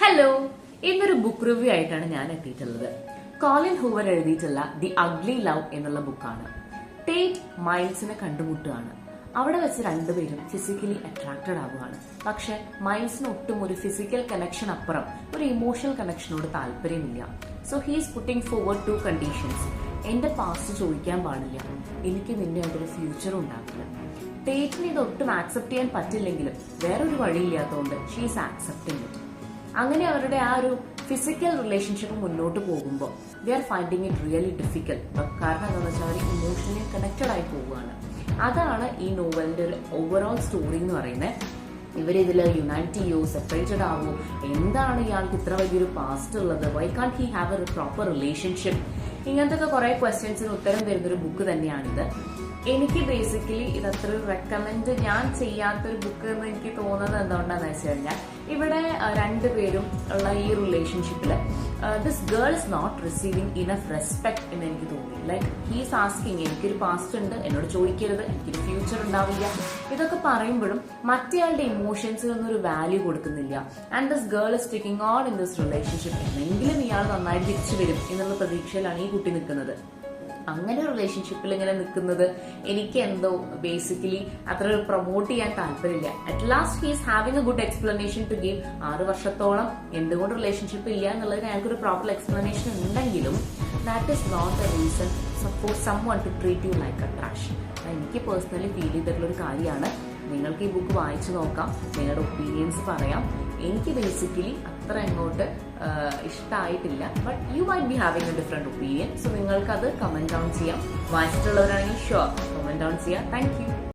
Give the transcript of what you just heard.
Hello, ഇന്നൊരു book review ആയിട്ടാണ് ഞാൻ എത്തിയിട്ടുള്ളത്. കോളിൻ ഹൂവർ എഴുതിയിട്ടുള്ള ദി അഗ്ലി ലവ് എന്നുള്ള ബുക്കാണ്. ടേറ്റ് മൈൽസിനെ കണ്ടുമുട്ടുകയാണ്. അവിടെ വെച്ച് രണ്ടുപേരും ഫിസിക്കലി അട്രാക്റ്റഡ് ആവുകയാണ്. പക്ഷെ മൈൽസിന് ഒട്ടും ഒരു ഫിസിക്കൽ കണക്ഷൻ അപ്പുറം ഒരു ഇമോഷണൽ കണക്ഷനോട് താല്പര്യമില്ല. So he's putting forward to conditions. എന്റെ പാസ്റ്റ് ചോദിക്കാൻ പാടില്ല, എനിക്ക് നിന്നെ ആയിട്ടൊരു ഫ്യൂച്ചർ ഉണ്ടാക്കില്ല. ടേറ്റിന് ഇത് ഒട്ടും ആക്സെപ്റ്റ് ചെയ്യാൻ പറ്റില്ലെങ്കിലും വേറൊരു വഴിയില്ലാത്തതുകൊണ്ട് ഷീസ് ആക്സെപ്റ്റിംഗ് ഇറ്റ്. അങ്ങനെ അവരുടെ ആ ഒരു ഫിസിക്കൽ റിലേഷൻഷിപ്പ് മുന്നോട്ട് പോകുമ്പോൾ they are finding it really difficult. കാരണം എന്താണെന്ന് വെച്ചാൽ അവർ ഇമോഷണലി കണക്റ്റഡ് ആയി പോവുകയാണ്. അതാണ് ഈ നോവലിന്റെ ഒരു ഓവറോൾ സ്റ്റോറി എന്ന് പറയുന്നത്. ഇവരിതിൽ യുണൈറ്റ് ചെയ്യോ, സെപ്പറേറ്റഡ് ആവോ, എന്താണ് ഇയാൾക്ക് ഇത്ര വലിയൊരു പാസ്റ്റ് ഉള്ളത്, വൈ കാണ്ട് he have A proper relationship, ഇങ്ങനത്തെ കുറെ ക്വസ്റ്റ്യൻസിന് ഉത്തരം തരുന്നൊരു ബുക്ക് തന്നെയാണിത്. എനിക്ക് ബേസിക്കലി ഇതത്ര റെക്കമെൻഡ് ഞാൻ ചെയ്യാത്തൊരു ബുക്ക് എന്ന് എനിക്ക് തോന്നുന്നത് എന്തുകൊണ്ടാന്ന് വെച്ച് കഴിഞ്ഞാൽ ഇവിടെ രണ്ടുപേരും ഉള്ള ഈ റിലേഷൻഷിപ്പില് this girl is not receiving enough respect എന്ന് എനിക്ക് തോന്നി. ലൈക്ക് ഹീസ് ആസ്കിങ്, എനിക്കൊരു പാസ്റ്റ് ഉണ്ട്, എന്നോട് ചോദിക്കരുത്, എനിക്കൊരു ഫ്യൂച്ചർ ഉണ്ടാവില്ല, ഇതൊക്കെ പറയുമ്പോഴും മറ്റേയാളുടെ ഇമോഷൻസിനൊന്നും ഒരു വാല്യൂ കൊടുക്കുന്നില്ല. And this girl is taking on in this relationship. എന്നെങ്കിലും ഇയാൾ നന്നായിട്ട് തിരിച്ചു വരും എന്നുള്ള പ്രതീക്ഷയിലാണ് ഈ കുട്ടി നിൽക്കുന്നത്. അങ്ങനെ റിലേഷൻഷിപ്പിൽ ഇങ്ങനെ നിൽക്കുന്നത് എനിക്ക് എന്തോ ബേസിക്കലി അത്ര പ്രൊമോട്ട് ചെയ്യാൻ താല്പര്യമില്ല. At last he's having a good explanation to give. 6 വർഷത്തോളം എന്തുകൊണ്ട് റിലേഷൻഷിപ്പ് ഇല്ല എന്നുള്ളതിന് ഞങ്ങൾക്കൊരു പ്രോപ്പർ എക്സ്പ്ലനേഷൻ ഉണ്ടെങ്കിലും that is not a reason for someone to treat you like a trash. എനിക്ക് പേഴ്സണലി ഫീൽ ചെയ്തിട്ടുള്ള ഒരു കാര്യമാണ്. നിങ്ങൾക്ക് ഈ ബുക്ക് വായിച്ചു നോക്കാം, നിങ്ങളുടെ ഒപ്പീനിയൻസ് പറയാം. എനിക്ക് ബേസിക്കലി അത്ര അങ്ങോട്ട് ഇഷ്ടമായിട്ടില്ല. But you might be having a different opinion. So നിങ്ങൾക്ക് അത് കമന്റ് ഡൗൺ ചെയ്യാം. വായിച്ചിട്ടുള്ളവരാണെങ്കിൽ ഷുവർ കമന്റ് ഡൗൺ ചെയ്യാം. Thank U.